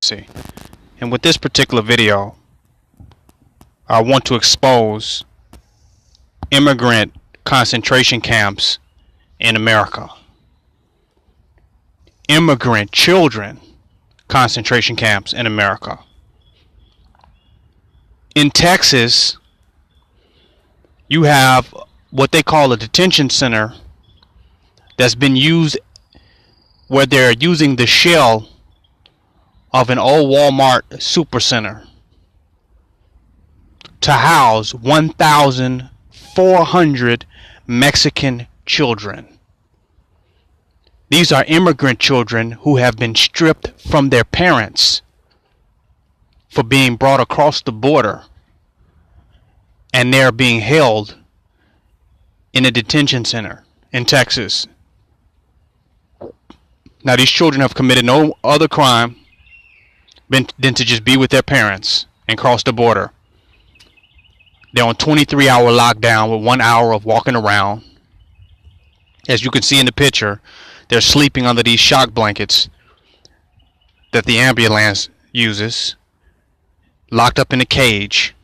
And with this particular video, I want to expose immigrant concentration camps in America. Immigrant children concentration camps in America. In Texas, you have what they call a detention center that's been used where they're using the shell of an old Walmart supercenter to house 1,400 Mexican children. These are immigrant children who have been stripped from their parents for being brought across the border, and they're being held in a detention center in Texas. Now, these children have committed no other crime than to just be with their parents and cross the border. They're on 23-hour lockdown with 1 hour of walking around. As you can see in the picture, they're sleeping under these shock blankets that the ambulance uses, locked up in a cage.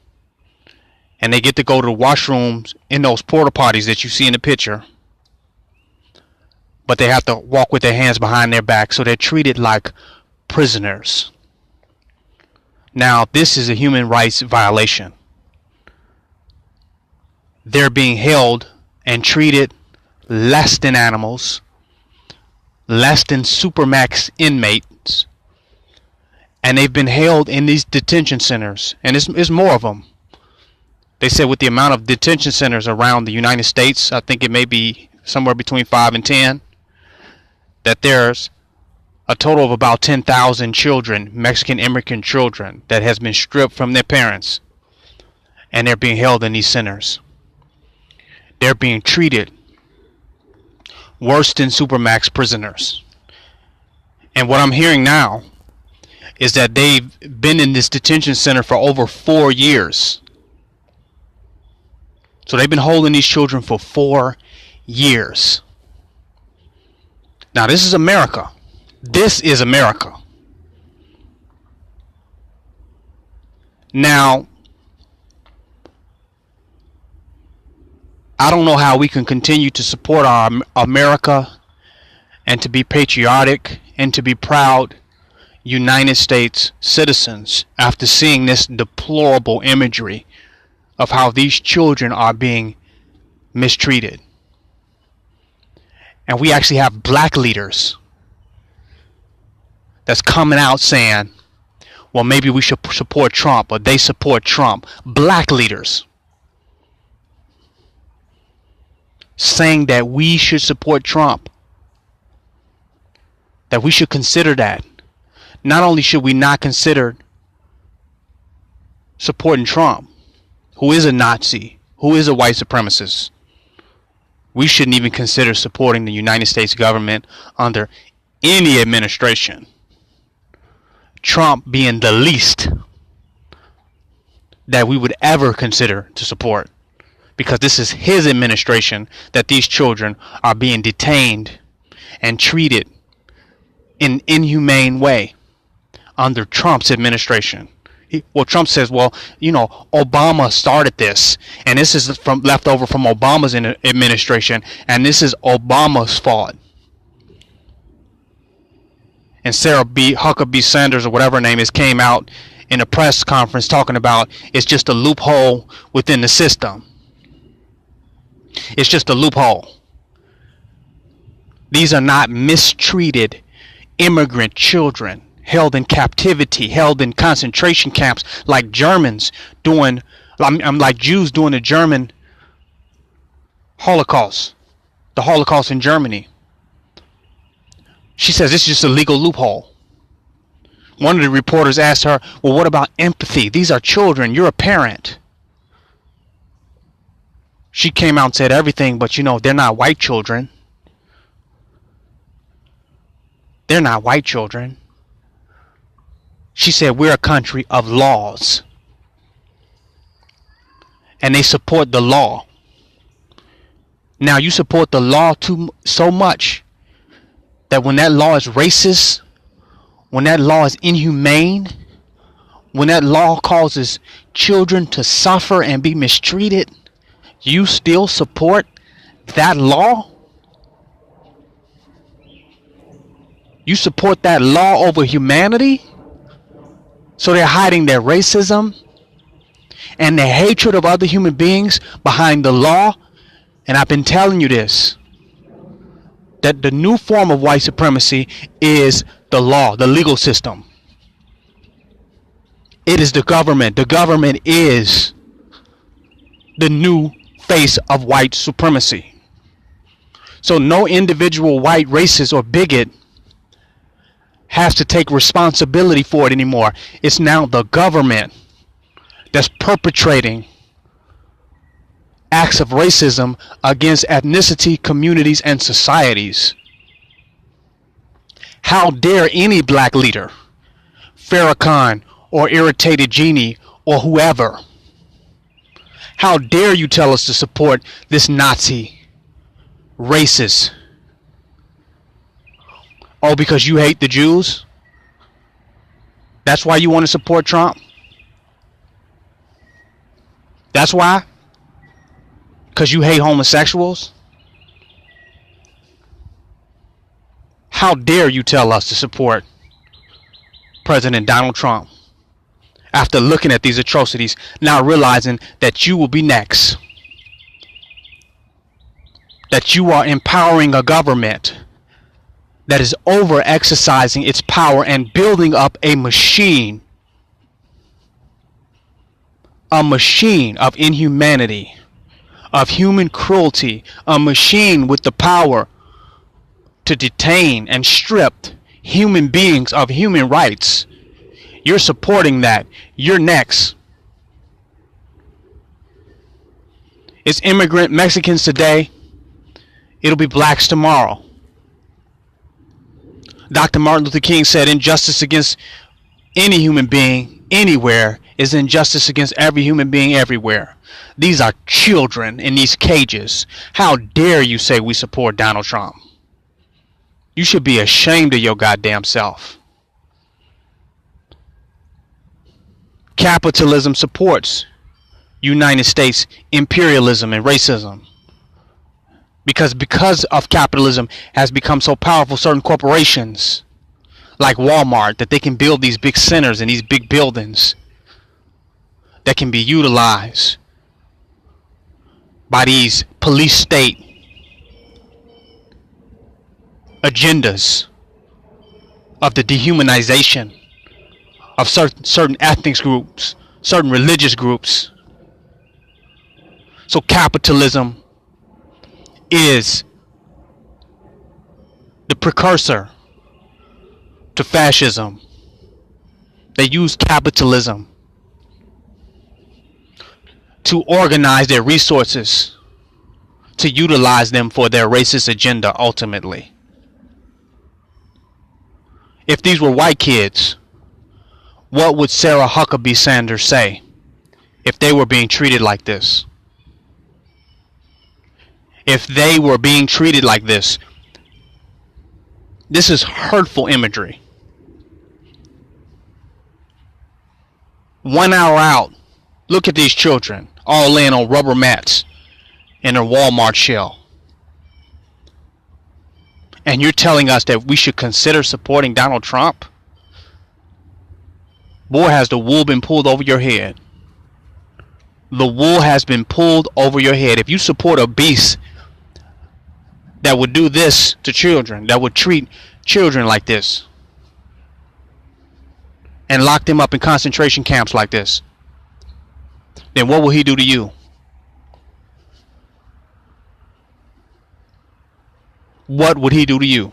And they get to go to the washrooms in those porta potties that you see in the picture. But they have to walk with their hands behind their back, so they're treated like prisoners. Now, this is a human rights violation. They're being held and treated less than animals, less than supermax inmates, and they've been held in these detention centers, and it's more of them. They said with the amount of detention centers around the United States, I think it may be somewhere between 5 and 10, that there's a total of about 10,000 children, Mexican immigrant children, that has been stripped from their parents, and they're being held in these centers. They're being treated worse than supermax prisoners. And what I'm hearing now is that they've been in this detention center for over 4 years. So they've been holding these children for 4 years. Now, this is America. This is America. Now, I don't know how we can continue to support our America and to be patriotic and to be proud United States citizens after seeing this deplorable imagery of how these children are being mistreated. And we actually have black leaders that's coming out saying, well, maybe we should support Trump, or they support Trump. Black leaders saying that we should support Trump, that we should consider that. Not only should we not consider supporting Trump, who is a Nazi, who is a white supremacist, we shouldn't even consider supporting the United States government under any administration. Trump being the least that we would ever consider to support, because this is his administration that these children are being detained and treated in an inhumane way under Trump's administration. Well, Trump says, well, you know, Obama started this, and this is from leftover from Obama's administration, and this is Obama's fault. And Sarah Huckabee Sanders, or whatever her name is, came out in a press conference talking about it's just a loophole within the system. It's just a loophole. These are not mistreated immigrant children held in captivity, held in concentration camps like Germans doing, like Jews doing the German Holocaust, the Holocaust in Germany. She says this is just a legal loophole. One of the reporters asked her, well, what about empathy? These are children. You're a parent. She came out and said everything, but you know, they're not white children. They're not white children. She said we're a country of laws. And they support the law. Now you support the law so much that when that law is racist, when that law is inhumane, when that law causes children to suffer and be mistreated, you still support that law? You support that law over humanity? So they're hiding their racism and their hatred of other human beings behind the law. And I've been telling you this, that the new form of white supremacy is the law, the legal system. It is the government. The government is the new face of white supremacy. So no individual white racist or bigot has to take responsibility for it anymore. It's now the government that's perpetrating acts of racism against ethnicity, communities, and societies. How dare any black leader, Farrakhan or Irritated Genie or whoever, how dare you tell us to support this Nazi, racist? Oh, because you hate the Jews? That's why you want to support Trump? That's why? Because you hate homosexuals? How dare you tell us to support President Donald Trump after looking at these atrocities, now realizing that you will be next? That you are empowering a government that is over exercising its power and building up a machine of inhumanity, of human cruelty, a machine with the power to detain and strip human beings of human rights. You're supporting that. You're next. It's immigrant Mexicans today. It'll be blacks tomorrow. Dr. Martin Luther King said injustice against any human being anywhere is injustice against every human being everywhere. These are children in these cages. How dare you say we support Donald Trump? You should be ashamed of your goddamn self. Capitalism supports United States imperialism and racism. Because of capitalism has become so powerful, certain corporations like Walmart, that they can build these big centers and these big buildings that can be utilized by these police state agendas of the dehumanization of certain ethnic groups, certain religious groups. So capitalism is the precursor to fascism. They use capitalism to organize their resources, to utilize them for their racist agenda ultimately. If these were white kids, what would Sarah Huckabee Sanders say if they were being treated like this? If they were being treated like this, this is hurtful imagery. 1 hour out, look at these children all laying on rubber mats in a Walmart shell. And you're telling us that we should consider supporting Donald Trump? Boy, has the wool been pulled over your head. The wool has been pulled over your head. If you support a beast that would do this to children, that would treat children like this, and lock them up in concentration camps like this, then what will he do to you? What would he do to you?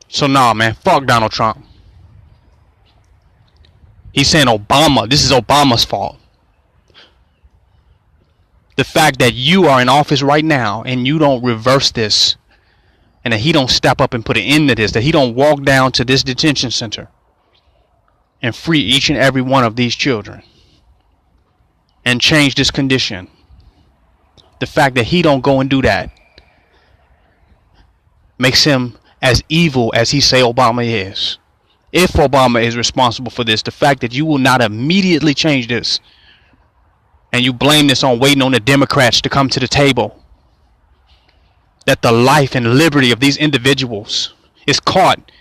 So nah, man, fuck Donald Trump. He's saying Obama, this is Obama's fault. The fact that you are in office right now and you don't reverse this, and that he don't step up and put an end to this, that he don't walk down to this detention center and free each and every one of these children and change this condition. The fact that he don't go and do that makes him as evil as he say Obama is. If Obama is responsible for this, the fact that you will not immediately change this, and you blame this on waiting on the Democrats to come to the table, that the life and liberty of these individuals is caught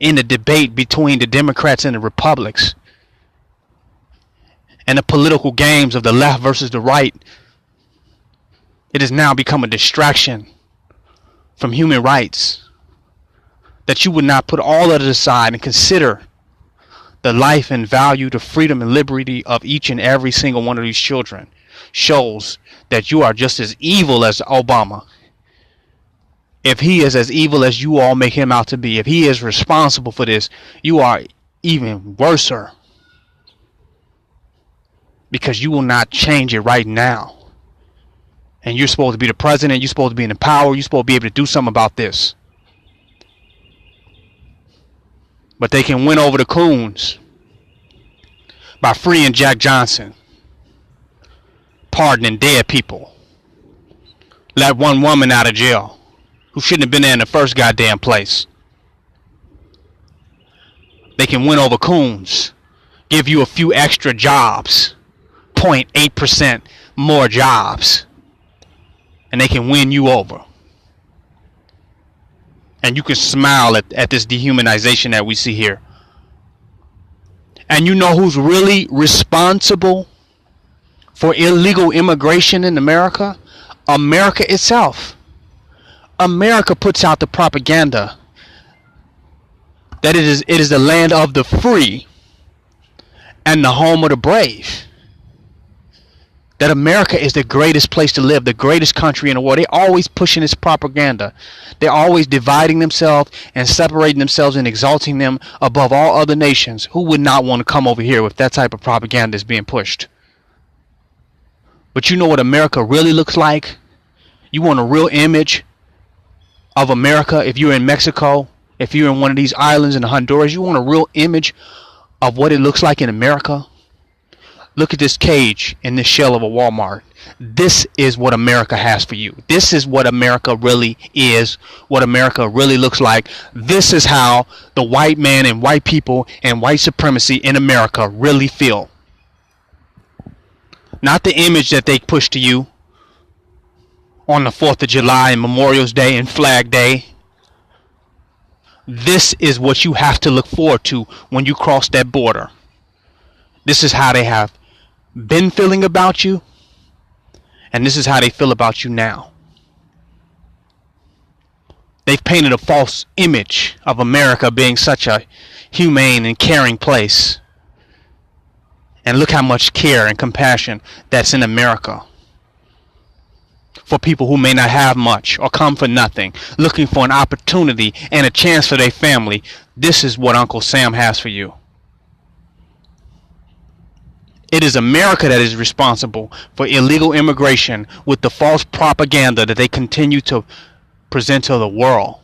in the debate between the Democrats and the Republicans, and the political games of the left versus the right. It has now become a distraction from human rights, that you would not put all of it aside and consider the life and value, the freedom and liberty of each and every single one of these children, shows that you are just as evil as Obama. If he is as evil as you all make him out to be, if he is responsible for this, you are even worser, because you will not change it right now. And you're supposed to be the president, you're supposed to be in the power, you're supposed to be able to do something about this. But they can win over the coons by freeing Jack Johnson, pardoning dead people, let one woman out of jail who shouldn't have been there in the first goddamn place. They can win over coons, give you a few extra jobs, 0.8% more jobs, and they can win you over. And you can smile at this dehumanization that we see here. And you know who's really responsible for illegal immigration in America? America itself. America puts out the propaganda that it is the land of the free and the home of the brave. That America is the greatest place to live, the greatest country in the world. They're always pushing this propaganda. They're always dividing themselves and separating themselves and exalting them above all other nations. Who would not want to come over here if that type of propaganda is being pushed? But you know what America really looks like? You want a real image of America? If you're in Mexico, if you're in one of these islands in Honduras, you want a real image of what it looks like in America? Look at this cage in this shell of a Walmart. This is what America has for you. This is what America really is, what America really looks like. This is how the white man and white people and white supremacy in America really feel. Not the image that they push to you on the 4th of July and Memorial Day and Flag Day. This is what you have to look forward to when you cross that border. This is how they have been feeling about you, and this is how they feel about you now. They've painted a false image of America being such a humane and caring place. And look how much care and compassion that's in America for people who may not have much or come for nothing, looking for an opportunity and a chance for their family. This is what Uncle Sam has for you. It is America that is responsible for illegal immigration with the false propaganda that they continue to present to the world.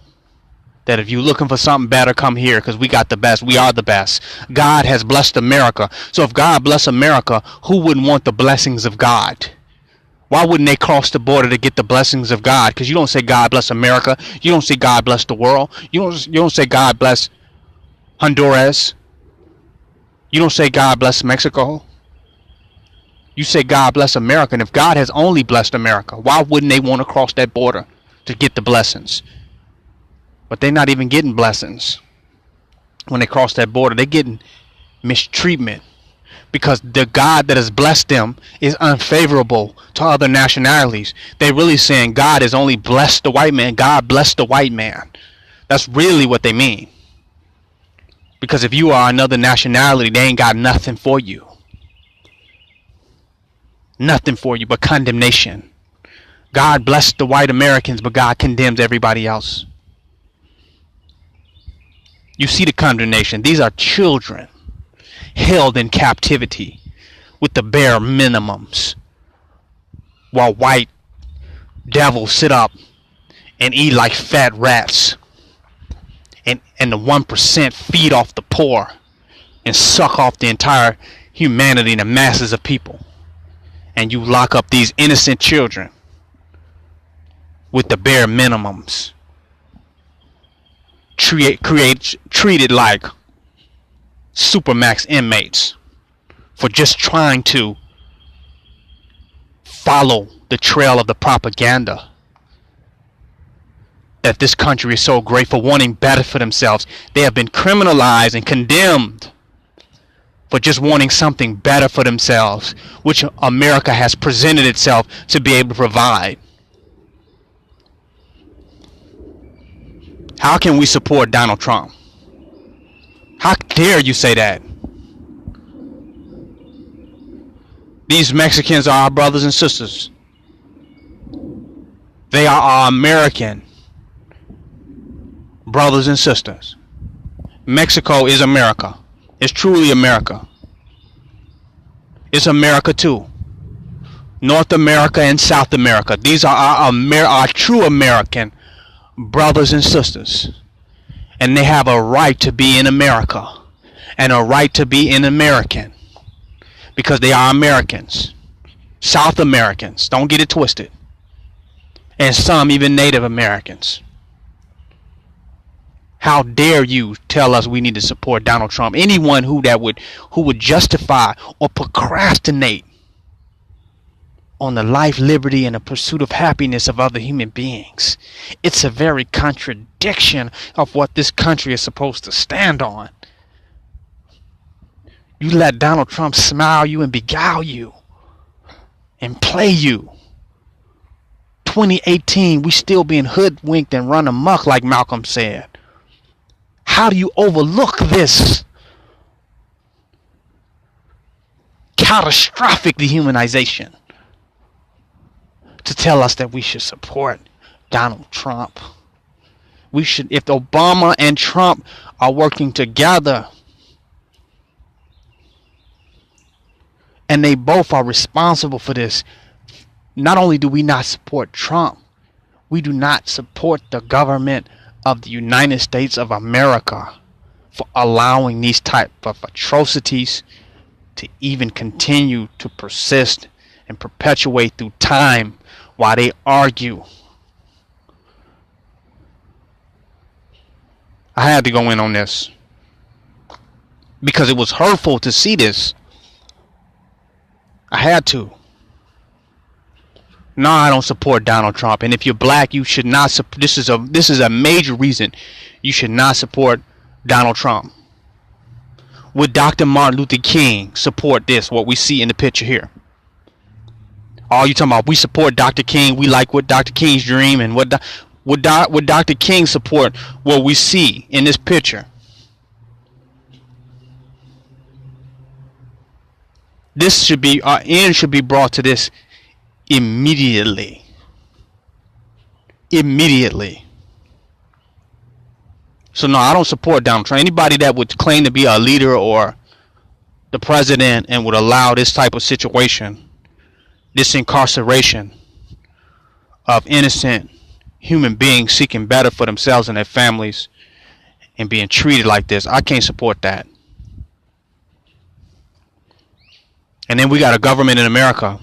That if you're looking for something better, come here because we got the best. We are the best. God has blessed America. So if God bless America, who wouldn't want the blessings of God? Why wouldn't they cross the border to get the blessings of God? Because you don't say God bless America. You don't say God bless the world. You don't say God bless Honduras. You don't say God bless Mexico. You say God bless America. And if God has only blessed America, why wouldn't they want to cross that border to get the blessings? But they're not even getting blessings. When they cross that border, they're getting mistreatment. Because the God that has blessed them is unfavorable to other nationalities. They're really saying God has only blessed the white man. God bless the white man. That's really what they mean. Because if you are another nationality, they ain't got nothing for you. Nothing for you but condemnation. God bless the white Americans, but God condemns everybody else. You see the condemnation. These are children held in captivity with the bare minimums, while white devils sit up and eat like fat rats, and the 1% feed off the poor and suck off the entire humanity and the masses of people. And you lock up these innocent children with the bare minimums. treated like supermax inmates for just trying to follow the trail of the propaganda that this country is so great, for wanting better for themselves. They have been criminalized and condemned for just wanting something better for themselves, which America has presented itself to be able to provide. How can we support Donald Trump? How dare you say that? These Mexicans are our brothers and sisters. They are our American brothers and sisters. Mexico is America. It's truly America. It's America too. North America and South America. These are our true American brothers and sisters. And they have a right to be in America. And a right to be an American. Because they are Americans. South Americans. Don't get it twisted. And some even Native Americans. How dare you tell us we need to support Donald Trump? Anyone who would justify or procrastinate on the life, liberty, and the pursuit of happiness of other human beings. It's a very contradiction of what this country is supposed to stand on. You let Donald Trump smile you and beguile you and play you. 2018, we still being hoodwinked and run amok, like Malcolm said. How do you overlook this catastrophic dehumanization to tell us that we should support Donald Trump? We should, if Obama and Trump are working together and they both are responsible for this, not only do we not support Trump, we do not support the government of the United States of America for allowing these type of atrocities to even continue to persist and perpetuate through time while they argue. I had to go in on this because it was hurtful to see this. I had to. No, I don't support Donald Trump. And if you're black, you should not support. This is a major reason you should not support Donald Trump. Would Dr. Martin Luther King support this? What we see in the picture here. All you talking about? We support Dr. King. We like what Dr. King's dream, and would Dr. King support what we see in this picture? This should be end should be brought to this immediately. So no, I don't support Donald Trump. Anybody that would claim to be a leader or the president and would allow this type of situation, this incarceration of innocent human beings seeking better for themselves and their families and being treated like this, I can't support that. And then we got a government in America.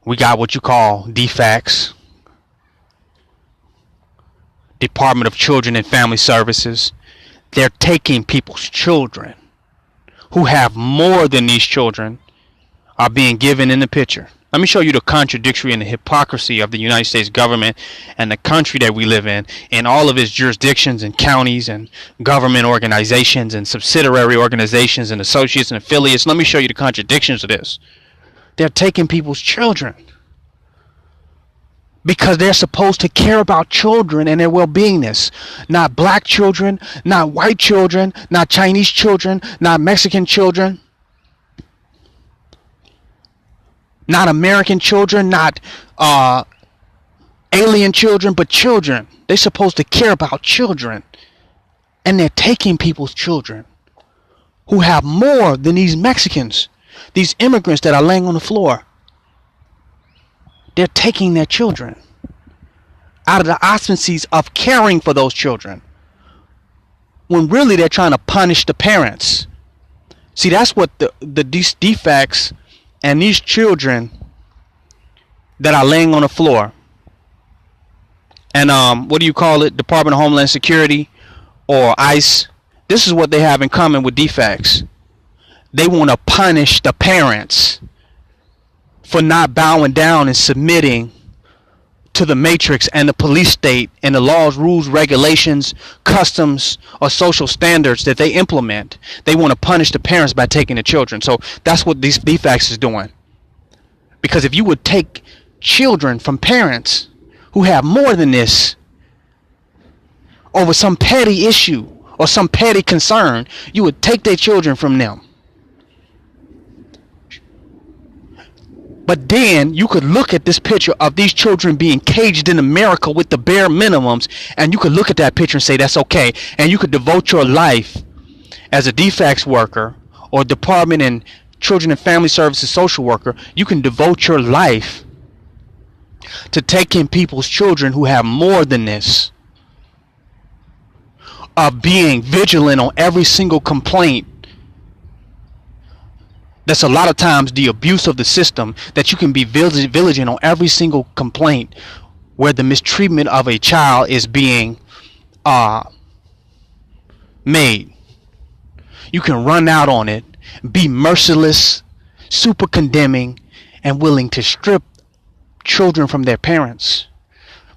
We got what you call DFACS, Department of Children and Family Services. They're taking people's children who have more than these children are being given in the picture. Let me show you the contradictory and the hypocrisy of the United States government and the country that we live in all of its jurisdictions and counties and government organizations and subsidiary organizations and associates and affiliates. Let me show you the contradictions of this. They're taking people's children because they're supposed to care about children and their well-beingness. Not black children, not white children, not Chinese children, not Mexican children, not American children, not alien children, but children. They're supposed to care about children. And they're taking people's children who have more than these Mexicans, these immigrants that are laying on the floor. They're taking their children out of the auspices of caring for those children, when really they're trying to punish the parents. See, that's what these defects and these children that are laying on the floor and what do you call it, Department of Homeland Security or ICE, this is what they have in common with DFACS. They want to punish the parents for not bowing down and submitting to the matrix and the police state and the laws, rules, regulations, customs, or social standards that they implement. They want to punish the parents by taking the children. So that's what these DFACS is doing. Because if you would take children from parents who have more than this over some petty issue or some petty concern, you would take their children from them. But then you could look at this picture of these children being caged in America with the bare minimums, and you could look at that picture and say that's okay, and you could devote your life as a DFACS worker or Department and Children and Family Services social worker. You can devote your life to taking people's children who have more than this, of being vigilant on every single complaint. That's a lot of times the abuse of the system, that you can be vigilant on every single complaint where the mistreatment of a child is being made. You can run out on it, be merciless, super condemning, and willing to strip children from their parents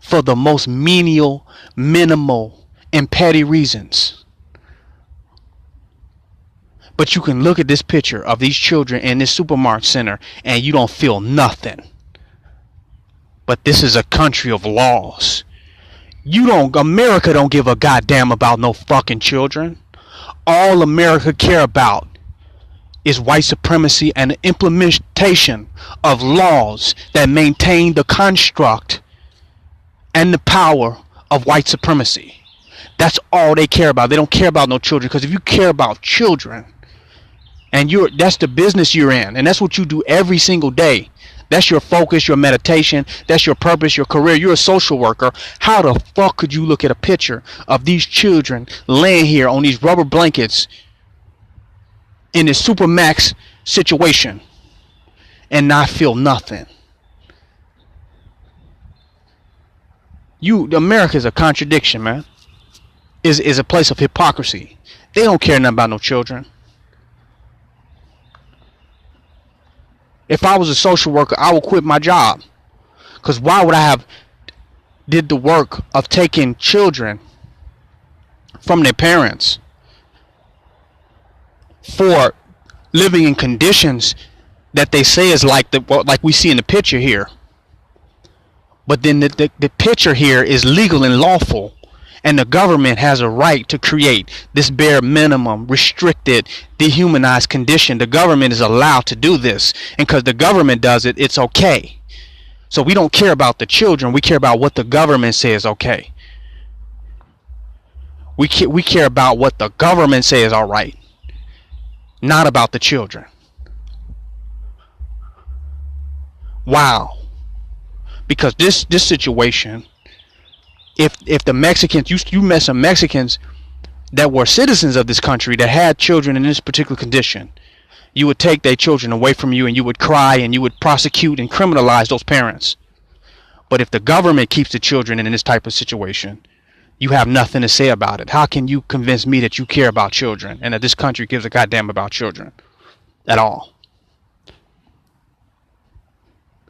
for the most menial, minimal, and petty reasons. But you can look at this picture of these children in this supermarket center and you don't feel nothing. But this is a country of laws. America don't give a goddamn about no fucking children. All America care about is white supremacy and the implementation of laws that maintain the construct and the power of white supremacy. That's all they care about. They don't care about no children, because if you care about children, and that's the business you're in, and that's what you do every single day. That's your focus, your meditation, that's your purpose, your career. You're a social worker. How the fuck could you look at a picture of these children laying here on these rubber blankets in this supermax situation and not feel nothing? America is a contradiction, man. Is a place of hypocrisy. They don't care nothing about no children. If I was a social worker, I would quit my job. Because why would I have did the work of taking children from their parents for living in conditions that they say is like we see in the picture here. But then the picture here is legal and lawful. And the government has a right to create this bare minimum, restricted, dehumanized condition. The government is allowed to do this. And because the government does it, it's okay. So we don't care about the children. We care about what the government says okay. We care about what the government says all right. Not about the children. Wow. Because this situation... If the Mexicans, you met some Mexicans that were citizens of this country that had children in this particular condition, you would take their children away from you and you would cry and you would prosecute and criminalize those parents. But if the government keeps the children in this type of situation, you have nothing to say about it. How can you convince me that you care about children and that this country gives a goddamn about children at all?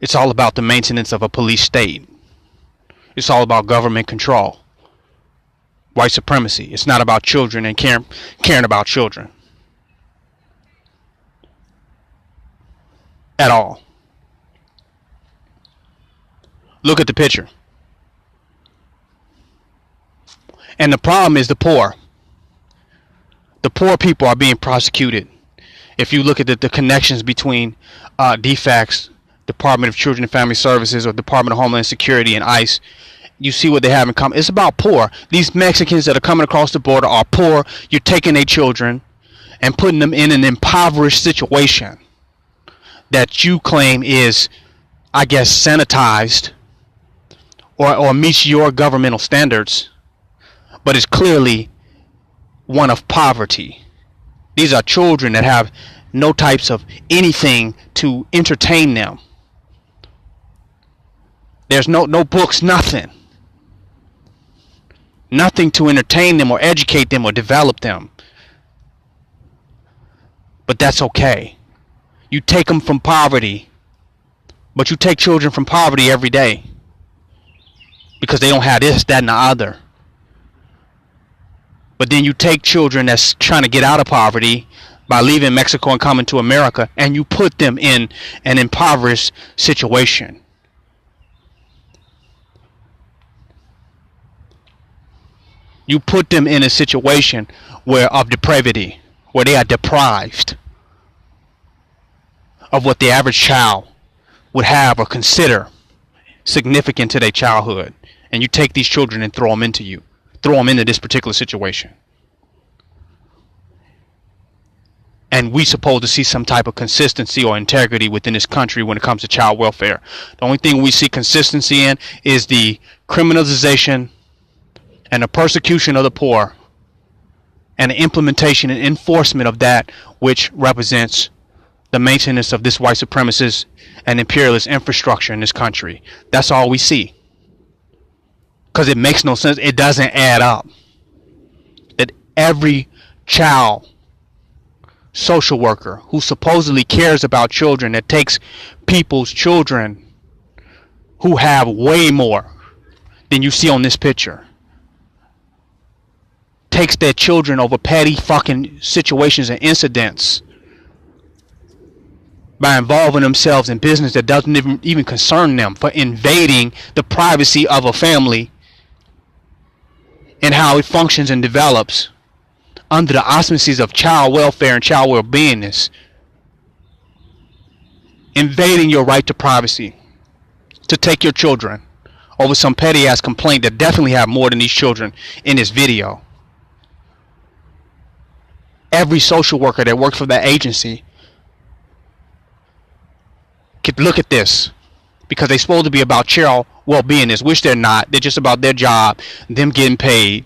It's all about the maintenance of a police state. It's all about government control, white supremacy. It's not about children and caring about children at all. Look at the picture. And the problem is the poor. The poor people are being prosecuted. If you look at the connections between DFACS, Department of Children and Family Services, or Department of Homeland Security and ICE, you see what they have in common. It's about poor. These Mexicans that are coming across the border are poor. You're taking their children and putting them in an impoverished situation that you claim is, I guess, sanitized or meets your governmental standards, but is clearly one of poverty. These are children that have no types of anything to entertain them. There's no books, nothing. Nothing to entertain them or educate them or develop them. But that's okay. You take them from poverty, but you take children from poverty every day because they don't have this, that, and the other. But then you take children that's trying to get out of poverty by leaving Mexico and coming to America, and you put them in an impoverished situation. You put them in a situation of depravity, where they are deprived of what the average child would have or consider significant to their childhood. And you take these children and throw them into this particular situation. And we supposed to see some type of consistency or integrity within this country when it comes to child welfare. The only thing we see consistency in is the criminalization and the persecution of the poor, and the implementation and enforcement of that which represents the maintenance of this white supremacist and imperialist infrastructure in this country. That's all we see. Because it makes no sense. It doesn't add up. That every child social worker who supposedly cares about children, that takes people's children who have way more than you see on this picture, takes their children over petty fucking situations and incidents by involving themselves in business that doesn't even concern them, for invading the privacy of a family and how it functions and develops under the auspices of child welfare and child well-beingness, invading your right to privacy, to take your children over some petty ass complaint that definitely have more than these children in this video. Every social worker that works for that agency could look at this, because they're supposed to be about child well-beingness, which they're not. They're just about their job, them getting paid,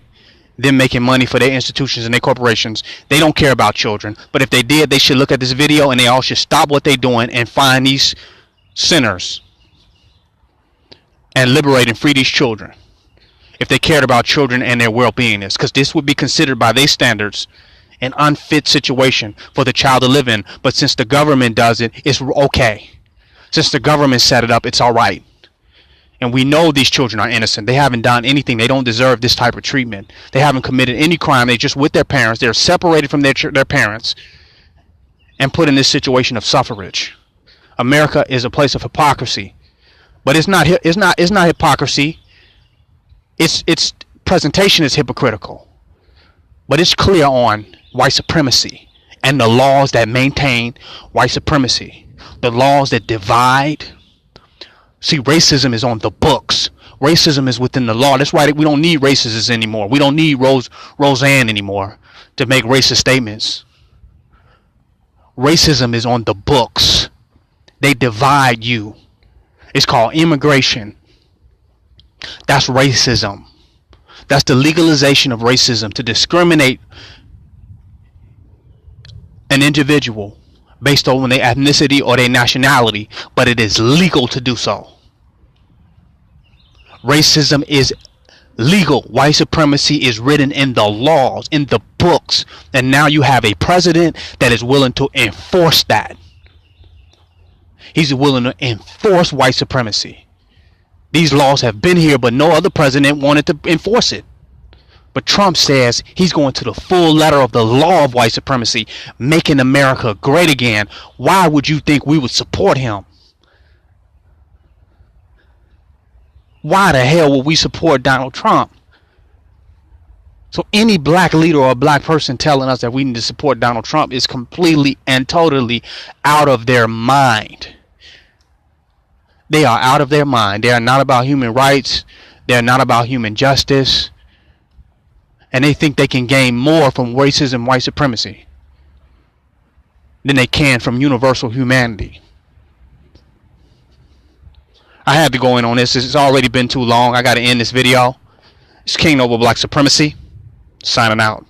them making money for their institutions and their corporations. They don't care about children. But if they did, they should look at this video and they all should stop what they're doing and find these sinners and liberate and free these children, if they cared about children and their well-beingness, because this would be considered by their standards an unfit situation for the child to live in. But since the government does it, it's okay. Since the government set it up, it's all right. And we know these children are innocent. They haven't done anything. They don't deserve this type of treatment. They haven't committed any crime. They're just with their parents. They're separated from their parents and put in this situation of suffrage. America is a place of hypocrisy, but it's not hypocrisy. Its presentation is hypocritical, but it's clear on white supremacy and the laws that maintain white supremacy, the laws that divide. See, racism is on the books. Racism is within the law. That's why we don't need racists anymore. We don't need Roseanne anymore to make racist statements. Racism is on the books. They divide you. It's called immigration. That's racism. That's the legalization of racism, to discriminate an individual based on their ethnicity or their nationality, but it is legal to do so. Racism is legal. White supremacy is written in the laws, in the books, and now you have a president that is willing to enforce that. He's willing to enforce white supremacy. These laws have been here, but no other president wanted to enforce it. But Trump says he's going to the full letter of the law of white supremacy, making America great again. Why would you think we would support him? Why the hell would we support Donald Trump? So any black leader or a black person telling us that we need to support Donald Trump is completely and totally out of their mind. They are out of their mind. They are not about human rights. They are not about human justice. And they think they can gain more from racism and white supremacy than they can from universal humanity. I had to go in on this. It's already been too long. I got to end this video. It's King Over Black Supremacy, signing out.